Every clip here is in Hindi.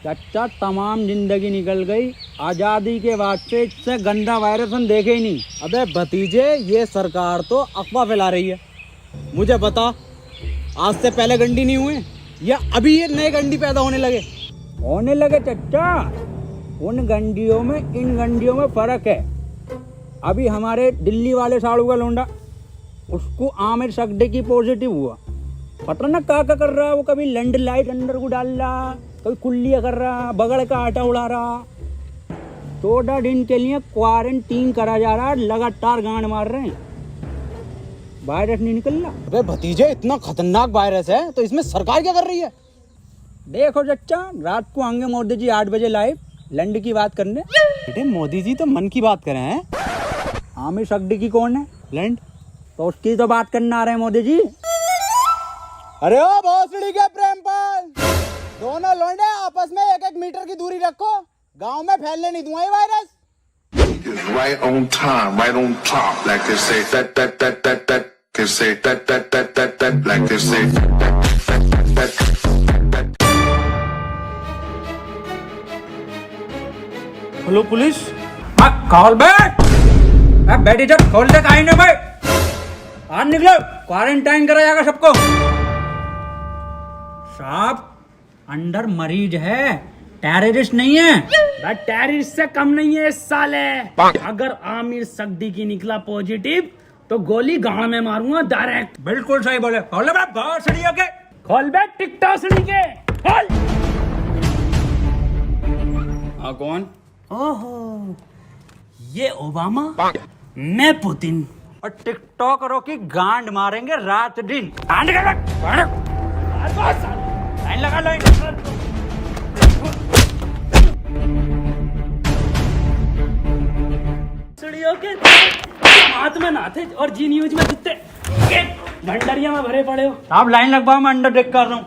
चाचा तमाम जिंदगी निकल गई, आजादी के बाद से इससे गंदा वायरस हम देखे ही नहीं। अबे भतीजे, ये सरकार तो अफवाह फैला रही है। मुझे बता, आज से पहले गंडी नहीं हुए या अभी ये नए गंडी पैदा होने लगे चाचा। उन गंडियों में इन गंडियों में फर्क है। अभी हमारे दिल्ली वाले साड़ू का लोंडा, उसको आमिर सकदे की पॉजिटिव हुआ। पता ना क्या कर रहा है वो, कभी लैंड लाइट अंदर को डाल रहा, कभी कुल्लियाँ कर रहा, बगड़ का आटा उड़ा रहा। 14 दिन के लिए क्वारंटीन करा जा रहा है, लगातार गांड मार रहे हैं, वायरस नहीं निकल रहा। अबे भतीजे, इतना खतरनाक वायरस है तो इसमें सरकार क्या कर रही है? देखो चच्चा, रात को आएंगे मोदी जी 8 बजे लाइव लैंड की बात करने। बेटे, मोदी जी तो मन की बात करें हैं। आमिर सकदी की कौन है? लैंड तो उसकी तो बात करने आ रहे हैं मोदी जी। अरे ओ भोसड़ी के प्रेमपाल, दोनों लौंडे आपस में 1-1 मीटर की दूरी रखो, गांव में फैलने नहीं दूंगा ये virus. Right on time, right on top, like they say that, they say that, like they say that. Hello police. खोल बैठ इधर, खोल दे काहे भाई, आज निकलो, क्वारंटाइन करा जाएगा सबको। साहब, अंदर मरीज है, टेररिस्ट नहीं है। टेररिस्ट से कम नहीं है इस साले। अगर आमिर सकदी की निकला पॉजिटिव तो गोली गांव में मारूंगा डायरेक्ट। बिल्कुल सही बोले। खोल बे भोसड़ी के, खोल बे टिकटॉक सड़ी के, खोल। हाँ, कौन? ओहो, ये ओबामा, मैं पुतिन। और टिकटॉकरों की गांड मारेंगे रात दिन। लाइन लगा लो। सड़ियों के हाथ में ना थे और जी न्यूज में जितने भंडारिया में भरे पड़े हो। आप लाइन लगवाओ, मैं अंडर टेक कर रहा हूँ।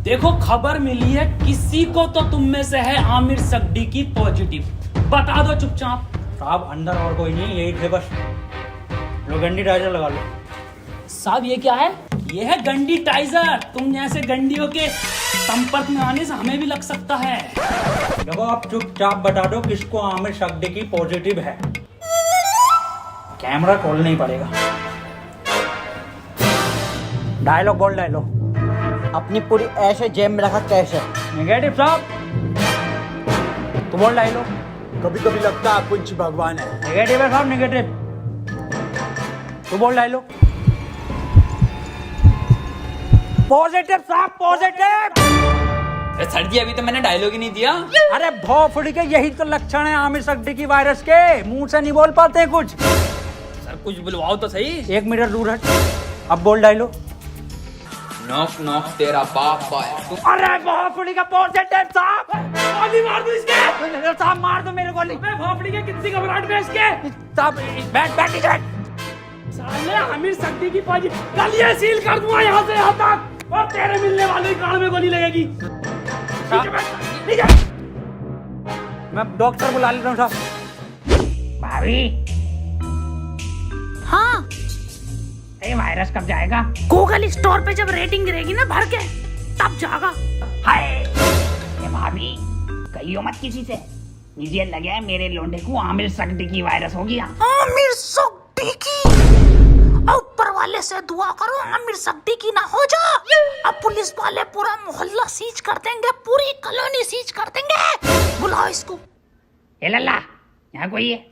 देखो, खबर मिली है किसी को तो तुम में से है आमिर सकदी की पॉजिटिव, बता दो चुपचाप। साहब, अंदर और कोई नहीं, यही थे बस। लो गंडी टाइजर लगा लो। साहब, ये क्या है? ये है गंडी टाइजर। तुम जैसे गंडियों के संपर्क में आने से हमें भी लग सकता है। देखो, आप चुपचाप बता दो किसको आमिर सकदी की पॉजिटिव है। कैमरा खोलना ही पड़ेगा। डायलॉग बोल, डायलॉग। अपनी पूरी ऐसे जेब में रखा कैसे? नेगेटिव साहब, तो बोल डायलॉग। कभी कभी लगता है कुछ भगवान है। नेगेटिव है साहब, नेगेटिव। तो बोल डायलॉग। पॉजिटिव साहब, पॉजिटिव। सर जी, अभी तो मैंने डायलॉग ही नहीं दिया। अरे भोफड़ी के, यही तो लक्षण है आमिर सकदी की वायरस के। मुंह से नहीं बोल पाते हैं कुछ। सर, कुछ बुलवाओ तो सही। 1 मीटर दूर हट। अब बोल डायलॉग। नॉक नॉक तेरा बाप है। अरे भोफड़ी का पॉजिटिव साहब। गोली मार दो इसके। साहब, मार दो मेरे गोली। मैं भोपड़ी के कितनी घबराहट में इसके। साहब, बैठ इधर। साले आमिर सकदी की पॉजिटिव, कल ये सील कर दूंगा यहाँ से यहाँ तक, और तेरे मिलने वाले कान में गोली लगेगी। मैं डॉक्टर बुला लेता हूँ साहब। भाभी, हाँ, ये वायरस कब जाएगा? गूगल स्टोर पे जब रेटिंग गिरेगी ना भर के, तब जाएगा। हाय, ये भाभी, कहियो मत किसी से। मुझे लगा है मेरे लोंडे को आमिर सकदी की वायरस हो गया। आमिर सकदी की? ऊपर वाले से दुआ करो आमिर सकदी की ना हो जा। अब पुलिस वाले पूरा मोहल्ला सीज कर देंगे, पूरी कॉलोनी सीज कर देंगे। बुलाओ इसको। ए लल्ला, यहाँ कोई है?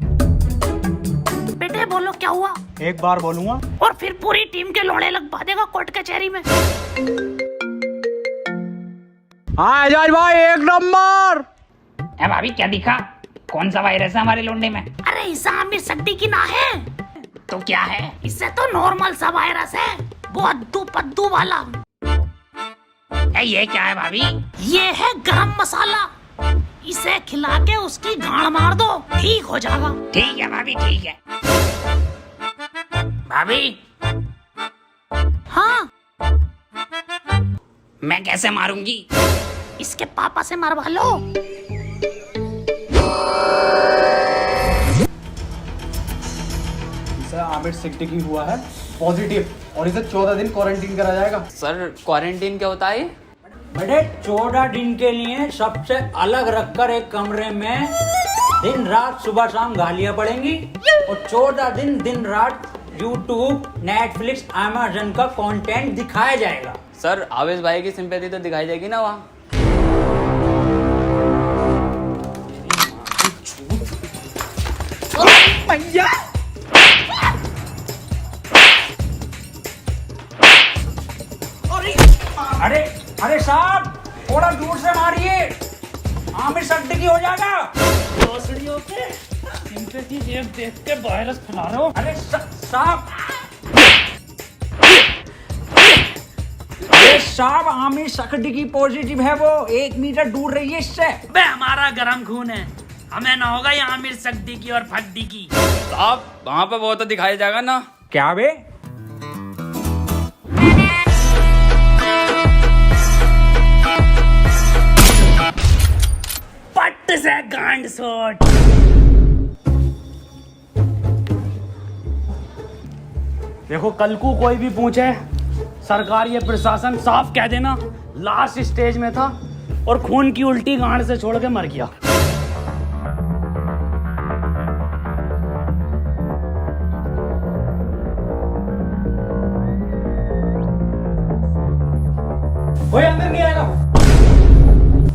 बेटे बोलो क्या हुआ? एक बार बोलूंगा और फिर पूरी टीम के लोड़े लगवा देगा कोर्ट कचहरी में। हाँ एजाज भाई, 1 नंबर। ए भाभी, क्या दिखा? कौन सा वायरस है हमारे लोंडे में? अरे इसे आमिर सकदी की ना है तो क्या है? इससे तो नॉर्मल सा वायरस है, वो अद्दू पद्दू वाला। ये क्या है भाभी? ये है गरम मसाला, इसे खिला के उसकी गांड मार दो, ठीक हो जाएगा। ठीक है भाभी, ठीक है। भाभी, हाँ, मैं कैसे मारूंगी? इसके पापा से मरवा लो। आमिर सकदी की हुआ है पॉजिटिव और इसे 14 दिन क्वारंटीन करा जाएगा। सर, क्वारंटीन क्या होता है? बेटे 14 दिन के लिए सबसे अलग रखकर एक कमरे में दिन रात सुबह शाम गालियां पड़ेंगी और 14 दिन दिन रात यूट्यूब, नेटफ्लिक्स, अमेज़न का कंटेंट दिखाया जाएगा। सर आवेश भाई की सिंपैथी तो दिखाई जाएगी ना वहाँ। भैया अरे अरे साहब थोड़ा दूर से मारिए, आमिर सिद्दीकी हो जाएगा। भोसड़ियों के सिंपैथी देख देख के वायरस फैला रहे हो। अरे साहब अरे साहब आमिर सिद्दीकी पॉजिटिव है, वो 1 मीटर दूर रहिए इससे। बे हमारा गरम खून है, हमें ना होगा ये आमिर सिद्दीकी और फद्दीकी। साहब वहाँ पे वो तो दिखाया जाएगा ना। क्या बे? पट्ट से गांड शॉट। देखो कल को कोई भी पूछे, सरकार ये प्रशासन साफ कह देना लास्ट स्टेज में था और खून की उल्टी गांड से छोड़ के मर गया। कोई अंदर नहीं आएगा,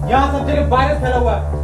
यहाँ सब जगह वायरस फैला हुआ है।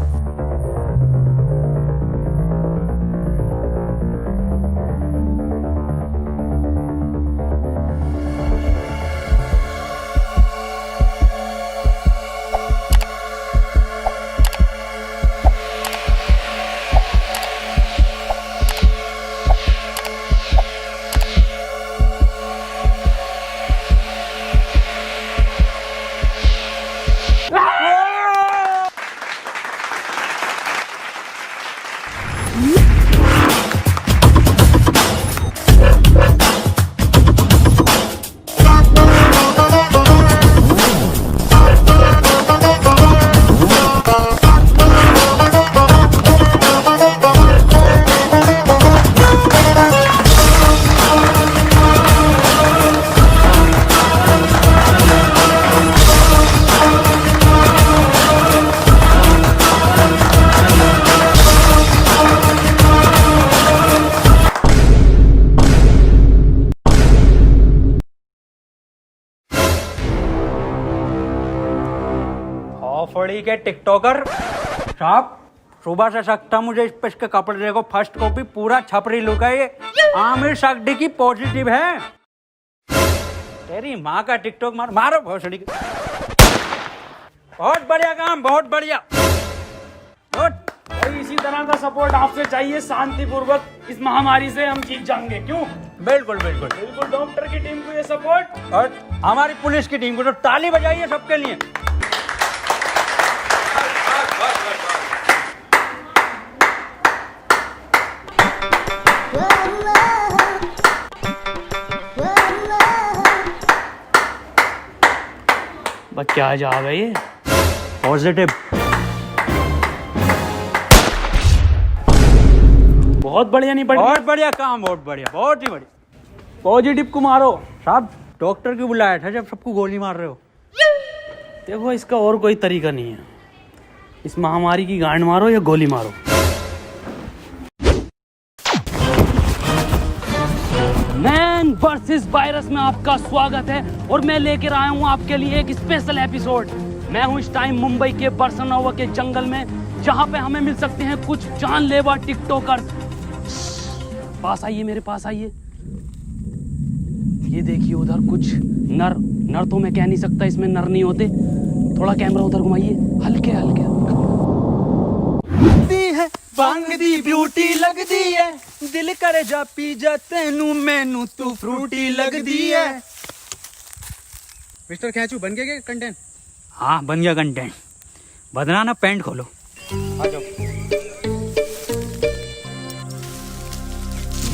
फड़ी के टिकटॉकर साहब, सुबह से सकता मुझे इस के कपड़े देखो, फर्स्ट कॉपी पूरा छपरी लुक है ये। आमिर सिद्दीकी पॉजिटिव है। तेरी माँ का टिकटॉक मारो भोसड़ी के। बहुत बढ़िया काम, बहुत बढ़िया। भाई इसी तरह का सपोर्ट आपसे चाहिए, शांतिपूर्वक इस महामारी से हम जीत जाएंगे। क्यों? बिल्कुल बिल्कुल बिल्कुल डॉक्टर की टीम को ये सपोर्ट और हमारी पुलिस की टीम को तो ताली बजाइए सबके लिए। बस क्या जा गई ये पॉजिटिव। बहुत बढ़िया नहीं पड़ी। बहुत बढ़िया काम, बहुत बढ़िया, बहुत ही बढ़िया। पॉजिटिव को मारो साहब, डॉक्टर क्यों बुलाया था जब सबको गोली मार रहे हो? देखो इसका और कोई तरीका नहीं है, इस महामारी की गांड मारो या गोली मारो। मैन वर्सेस वायरस में आपका स्वागत है और मैं लेकर आया हूं आपके लिए एक स्पेशल एपिसोड। मैं हूं इस टाइम मुंबई के बरसनोवा के जंगल में, जहां पे हमें मिल सकते हैं कुछ जानलेवा टिकटॉकर्स। पास आइए, मेरे पास आइए। ये देखिए उधर कुछ नर तो मैं कह नहीं सकता, इसमें नर नहीं होते। थोड़ा कैमरा उधर घुमाइए, हल्के हल्के। बांग दी ब्यूटी लगदी है, दिल करे जा पी जा तेनू मैनू तू फ्रूटी लगदी है। मिस्टर खैचू बन गया क्या कंटेंट? हाँ बन गया कंटेंट। बदना ना, पैंट खोलो। आ जाओ।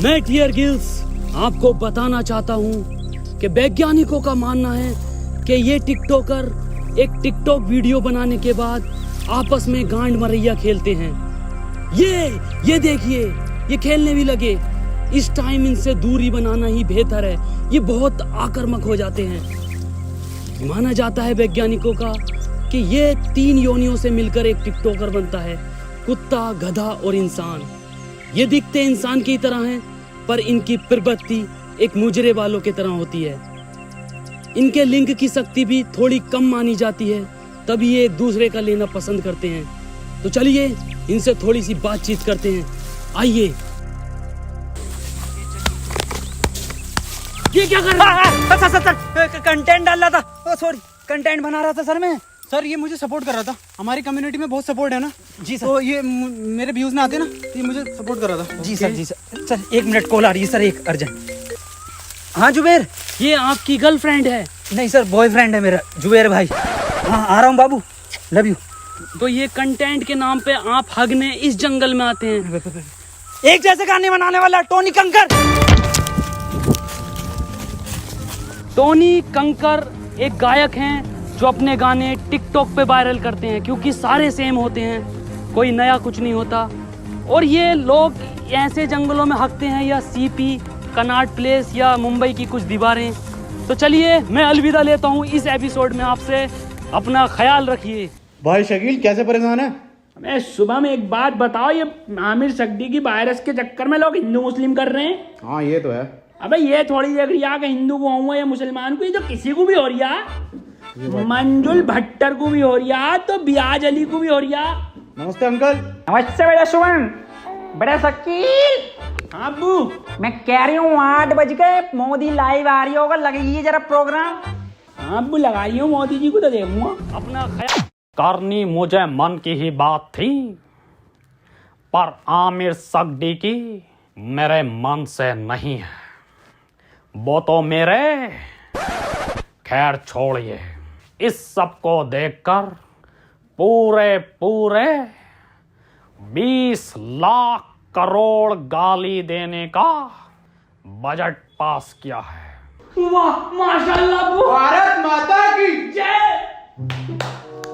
मैं क्लियर गिल्स आपको बताना चाहता हूँ कि वैज्ञानिकों का मानना है कि ये टिकटॉकर एक टिकटॉक वीडियो बनाने के बाद आपस में गांड मरैया खेलते हैं। ये देखिए, ये खेलने भी लगे। इस टाइम इनसे दूरी बनाना ही बेहतर है, ये बहुत आक्रामक हो जाते हैं। माना जाता है वैज्ञानिकों का कि ये 3 योनियों से मिलकर एक टिकटॉकर बनता है, कुत्ता, गधा और इंसान। ये दिखते इंसान की तरह हैं, पर इनकी प्रवृत्ति एक मुजरे वालों की तरह होती है। इनके लिंग की शक्ति भी थोड़ी कम मानी जाती है, तभी ये एक दूसरे का लेना पसंद करते हैं। तो चलिए इनसे थोड़ी सी बातचीत करते हैं, आइए। ये क्या कर रहा है? सर कंटेंट डाल रहा था, सॉरी कंटेंट बना रहा था सर मैं। सर ये मुझे सपोर्ट कर रहा था, हमारी कम्युनिटी में बहुत सपोर्ट है ना जी सर। तो ये मेरे व्यूज ना आते ना, तो ये मुझे सपोर्ट कर रहा था। जी सर, जी सर। सर 1 मिनट कॉल आ रही है सर, एक अर्जेंट। हाँ जुबेर। ये आपकी गर्लफ्रेंड है? नहीं सर, बॉयफ्रेंड है मेरा, जुबेर भाई। हाँ आ रहा हूँ बाबू, लव यू। तो ये कंटेंट के नाम पे आप हगने इस जंगल में आते हैं? एक जैसे गाने बनाने वाला टोनी कंकर। टोनी कंकर एक गायक हैं जो अपने गाने टिकटॉक पे वायरल करते हैं, क्योंकि सारे सेम होते हैं, कोई नया कुछ नहीं होता। और ये लोग ऐसे जंगलों में हकते हैं, या सीपी, कनॉट प्लेस या मुंबई की कुछ दीवारें। तो चलिए मैं अलविदा लेता हूँ इस एपिसोड में आपसे। अपना ख्याल रखिए। भाई शकील कैसे परेशान है? मैं सुबह में एक बात बताओ, ये आमिर सक्दी की वायरस के चक्कर में लोग हिंदू मुस्लिम कर रहे हैं। हाँ ये तो है। अबे ये थोड़ी देख रही है कि हिंदू को हुआ या मुसलमान को, ये तो किसी को भी हो रही है। मंजुल भट्टर को भी हो रही है, तो बियाज अली को भी हो रही है। नमस्ते अंकल। नमस्ते बेटा सुमन। बड़ा शकील। हाँ अब्बू। मैं कह रही हूँ 8 बज गए, मोदी लाइव आ रही होगा, लगेगी जरा प्रोग्राम। हाँ अब्बू लगा रही हूँ, मोदी जी को तो देखूंगा। अपना ख्याल करनी मुझे मन की ही बात थी, पर आमिर सक्दी की मेरे मन से नहीं है। वो तो मेरे, खैर छोड़िए। इस सब को देखकर पूरे 20 लाख करोड़ गाली देने का बजट पास किया है। वाह माशाल्लाह अब्बू। भारत माता की जय।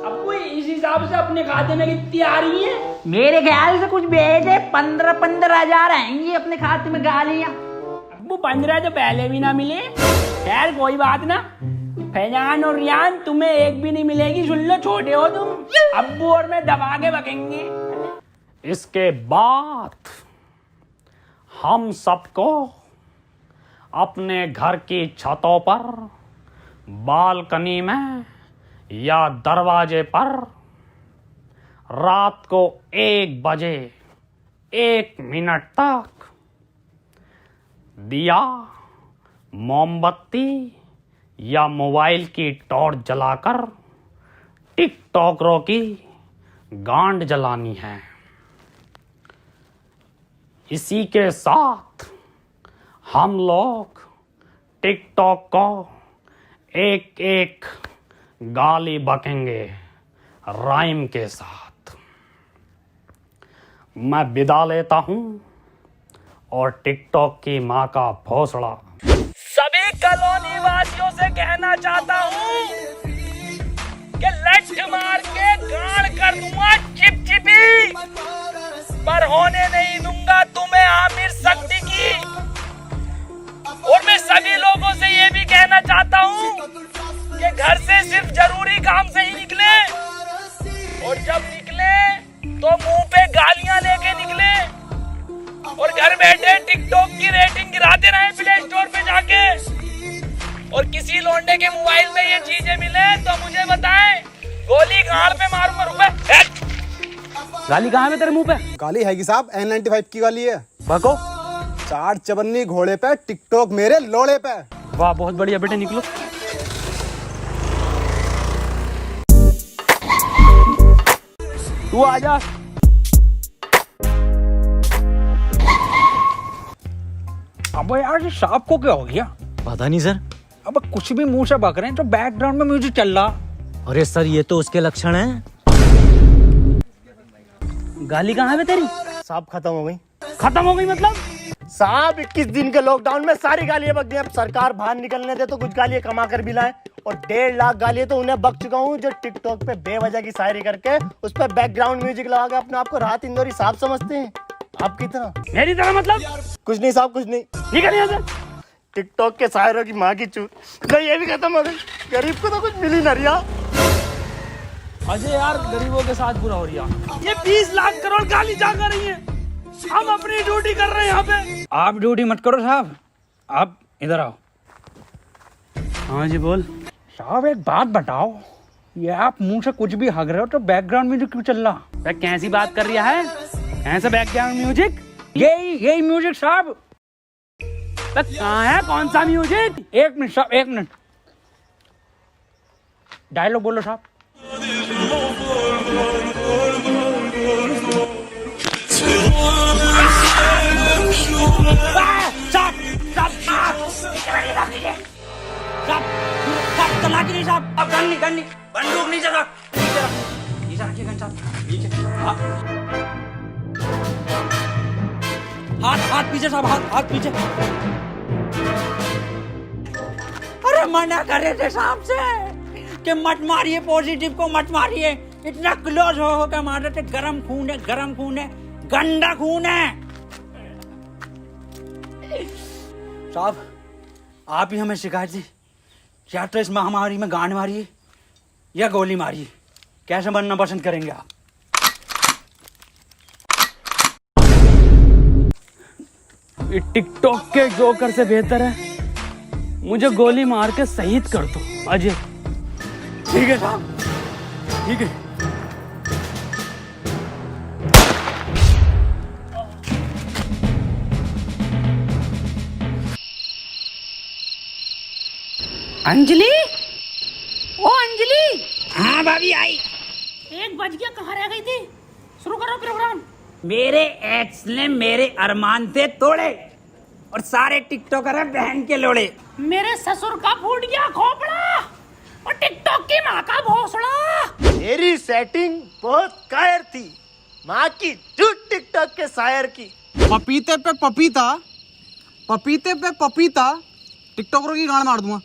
अब्बू इस हिसाब से अपने खाते में कितनी आ रही है? मेरे ख्याल से कुछ भेजे 15 हजार आएंगी अपने खाते में गालियां। अब्बू 15 तो पहले भी ना मिले। खैर कोई बात ना, फैजान और रियान तुम्हें एक भी नहीं मिलेगी, सुन लो, छोटे हो तुम। अब्बू और मैं दबा के बकेंगे। इसके बाद हम सबको अपने घर की छतों पर, बालकनी में या दरवाजे पर रात को 1 बजे 1 मिनट तक दिया, मोमबत्ती या मोबाइल की टॉर्च जलाकर टिकटॉकरों की गांड जलानी है। इसी के साथ हम लोग टिकटॉक को एक गाली बकेंगे राइम के साथ। मैं विदा लेता हूं और टिकटॉक की मां का भोसड़ा सभी कॉलोनी वासियों से कहना चाहता हूं कि लठ मार के गाड़ कर दूंगा चिपचिपी, पर होने नहीं दूंगा तुम्हें आमिर सक्दी की। और मैं सभी लोगों से ये भी कहना चाहता हूँ कि घर से सिर्फ जरूरी काम से ही निकले, और जब निकले तो मुंह पे गालियां लेके निकले, और घर बैठे टिकटॉक की रेटिंग गिराते रहे प्ले स्टोर पे जाके। और किसी लौंडे के मोबाइल में ये चीजें मिले तो मुझे बताएं, गोली गाल पे मारूंगा। रुपए गाली कहाँ है तेरे मुंह पे? गाली है कि साहब, N95 की गाली है। बको 4 चबन्नी घोड़े पे, टिकटॉक मेरे लोड़े पे। वाह बहुत बढ़िया बेटे, निकलो। तू आजा। अब यार ये सांप को क्या हो गया? पता नहीं सर। अब कुछ भी मुंह से बक रहे हैं, तो बैकग्राउंड में म्यूजिक चल रहा। अरे सर ये तो उसके लक्षण हैं। गाली कहाँ है तेरी? साहब खत्म हो गई। खत्म हो गई मतलब? साहब 21 दिन के लॉकडाउन में सारी गालियां बक गई। अब सरकार बाहर निकलने दे तो कुछ गालियां कमा कर भी लाए, और 1.5 लाख गालियां तो उन्हें बक चुका हूँ जो टिकटॉक पे बेवजह की शायरी करके उस पर बैकग्राउंड म्यूजिक लगा के अपने आप को राहत इंदौरी साहब समझते हैं। आपकी तरह। मेरी तरह मतलब? कुछ नहीं साहब, कुछ नहीं। निकल यहाँ से। टिकटॉक के शायरों की माँ की चूत। नहीं ये भी खत्म हो गई, गरीब को तो कुछ मिली ना रिया। अजय यार गरीबों के साथ बुरा हो रहा। ये 20 लाख करोड़ गाली जा कर रही है, हम अपनी ड्यूटी कर रहे हैं यहाँ पे। आप ड्यूटी मत करो साहब, आप इधर आओ। हाँ जी बोल। साहब एक बात बताओ, ये आप मुंह से कुछ भी हग रहे हो तो बैकग्राउंड म्यूजिक क्यों चल रहा? कैसी बात कर रहा है? ऐसा बैकग्राउंड म्यूजिक? यही म्यूजिक साहब। कहाँ है, कौन सा म्यूजिक? एक मिनट साहब, एक मिनट। डायलॉग बोलो साहब। अब गन नहीं बंदूक नहीं जगह नीचे रखिए गन साहब, नीचे। हाथ पीछे साहब, हाथ पीछे। अरे मना करे थे साहब से कि मत मारिए, पॉजिटिव को मत मारिए। इतना क्लोज हो के मार रहे थे। गरम खून है, गंदा खून है। साहब आप ही हमें शिकायत दी, या तो इस महामारी में गांड मारिए या गोली मारिए, कैसे बनना पसंद करेंगे आप? ये टिकटॉक के जोकर से बेहतर है मुझे गोली मार के शहीद कर दो अजय। ठीक है साहब, ठीक है। अंजलि, ओ अंजलि। हाँ भाभी आई। 1 बज गया, कहाँ रह गई थी? शुरू करो प्रोग्राम। मेरे एक्स ने मेरे अरमान थे तोड़े और सारे टिकटॉकर हैं बहन के लोड़े। मेरे ससुर का फूट गया खोपड़ा और टिकटॉक की माँ का भोसड़ा। मेरी सेटिंग बहुत कायर थी, माँ की झूठ टिकटॉक के शायर की। पपीते पे पपीता, पपीते पे पपीता, टिकटॉकरों की गांड मार दूंगा।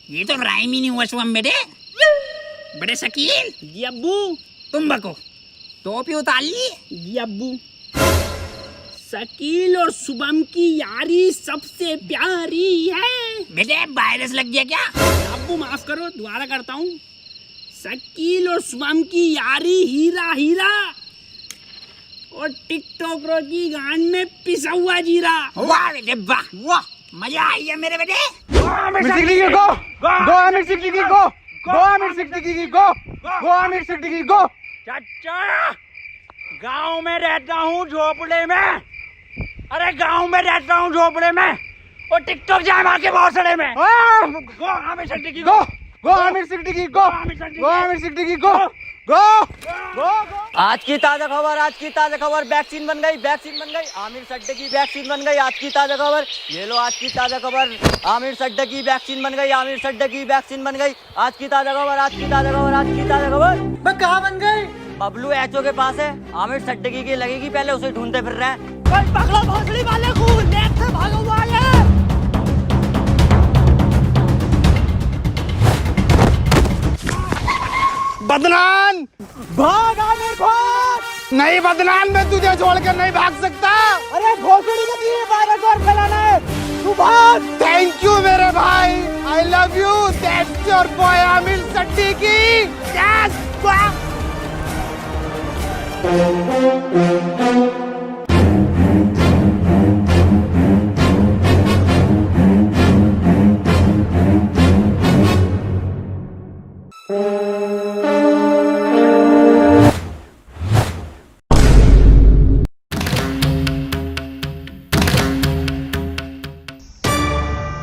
ये तो राइम ही नहीं हुआ शुभम बेटे। बड़े शकील जी अब्बू, तुम बको। टोपी उतार ली जी अब्बू। शकील और शुभम की यारी सबसे प्यारी है। बेटे वायरस लग गया क्या? अब्बू माफ करो, दोबारा करता हूँ। शकील और शुभम की यारी हीरा हीरा और टिकटॉकरों की गांड में पिसा हुआ जीरा। वाह बेटे वाह, वाह मजा आई है मेरे बेटे। चाचा गांव में रहता हूँ झोपड़े में, अरे गांव में रहता हूँ झोपड़े में और टिकटॉक जाए मार के भोसड़े में। गो आमिर सिद्दीकी गो, गो आमिर सिद्दीकी गो, गो आमिर सिद्दीकी गो, गो गो। आज की ताजा खबर, वैक्सीन बन गई, आमिर सड्डे की वैक्सीन बन गई। आज की ताजा खबर, ये लो आज की ताजा खबर, आमिर सड्डे की वैक्सीन बन गई, आज की ताजा खबर। मैं कहाँ बन गई? बबलू एचओ के पास है, आमिर सड्डे की लगेगी, पहले उसे ढूंढते फिर रहे हैं। पकड़ो भोसड़ी वाले को, नेक से भागा हुआ है। बदनाम भाग, आमिर भाग। नहीं बदनाम, मैं तुझे छोड़कर नहीं भाग सकता। अरे भोसड़ी का तुझे वायरस और फैलाना है, तू भाग। थैंक यू मेरे भाई, I love you. That's your boy Aamir Siddiqui. Yes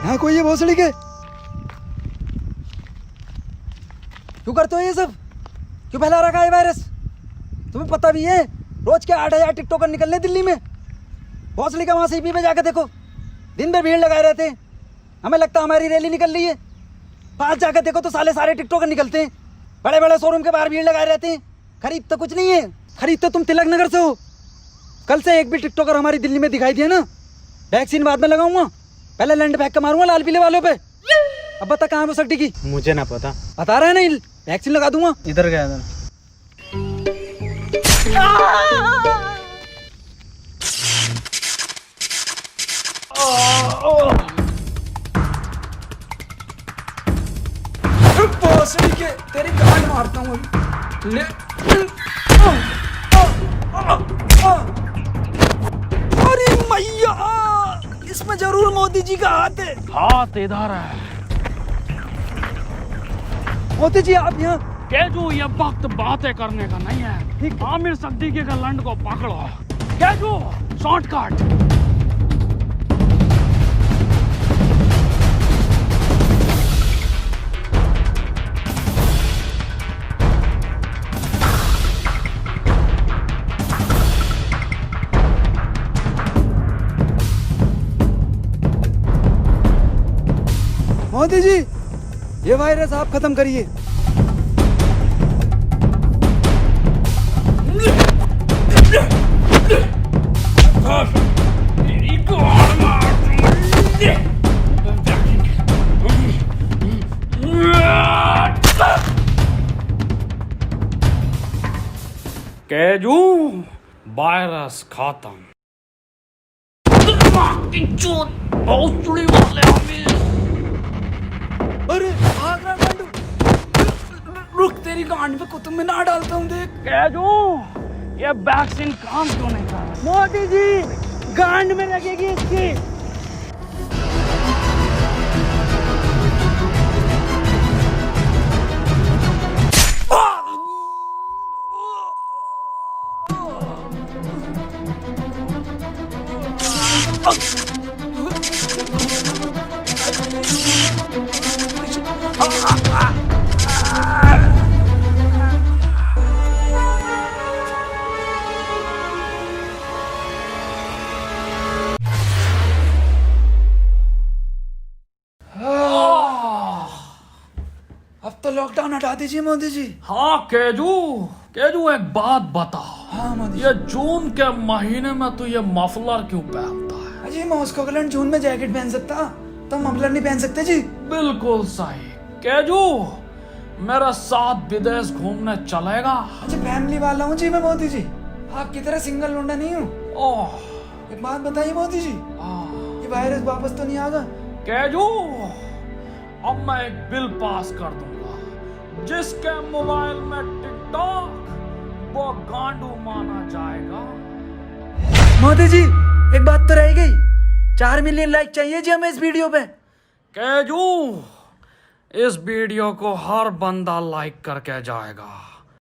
यहाँ कोई है भोसड़ी के? क्यों करते हो ये सब? क्यों फैला रखा है वायरस? तुम्हें पता भी है रोज के 8,000 टिकटॉकर निकलने दिल्ली में। भोसड़ी का वहां सीपी पे जाकर देखो, दिन भर भीड़ लगाए रहते हैं। हमें लगता है हमारी रैली निकल रही है। पास जाकर देखो तो सारे टिकटॉकर निकलते हैं। बड़े बड़े शोरूम के बाहर भीड़ लगाए रहते हैं। खरीद तो कुछ नहीं है, खरीद तो तुम तिलक नगर से हो। कल से एक भी टिकटॉकर हमारी दिल्ली में दिखाई दिया ना, वैक्सीन बाद में लगाऊंगा, पहले लंड फेंक के मारूंगा लाल पीले वालों पे। अब बता कहाँ है वो सट्टी की? मुझे ना पता, बता रहा है नहीं, वैक्सीन लगा दूंगा। इधर गया था। भोसड़ी के तेरी गांड मारता हूँ ले। अरे मैया, इसमें जरूर मोदी जी का हाथ है। हाथ इधर है। मोदी जी आप यहाँ। केजू, ये वक्त बातें करने का नहीं है। आमिर सिद्दीकी के लंड को पकड़ो। केजू, शॉर्टकट। मोदी जी, ये वायरस आप खत्म करिए। केजू, वायरस खत्म। अरे भाग रहा गांडू। रुक, तेरी गांड पे कुतुब मीनार डालता हूँ देख। केजू, ये वैक्सीन काम क्यों नहीं कर रहा? मोदी जी, गांड में लगेगी इसकी। अब तो लॉकडाउन हटा दीजिए मोदी जी। हाँ केजू, केजू एक बात बता। हाँ मोदी ये जून के महीने में तू ये मफलर क्यों पहनता है? जी, मॉस्को का जून में जैकेट पहन सकता, तो मफलर नहीं पहन सकते जी। बिल्कुल सही। केजू, मेरे साथ विदेश घूमने चलेगा? अच्छा, फैमिली वाला हूँ जी मैं मोदी जी, आपकी तरह सिंगल लौंडा नहीं हूँ। ओह, एक बात बताइए मोदी जी, ये वायरस वापस तो नहीं आएगा? केजू, अब मैं एक बिल पास कर दूंगा जिसके मोबाइल में टिकटॉक वो गांडू माना जाएगा। मोदी जी, एक बात तो रह गई, 4 मिलियन लाइक चाहिए जी हमें इस वीडियो पे। केजू, इस वीडियो को हर बंदा लाइक करके जाएगा।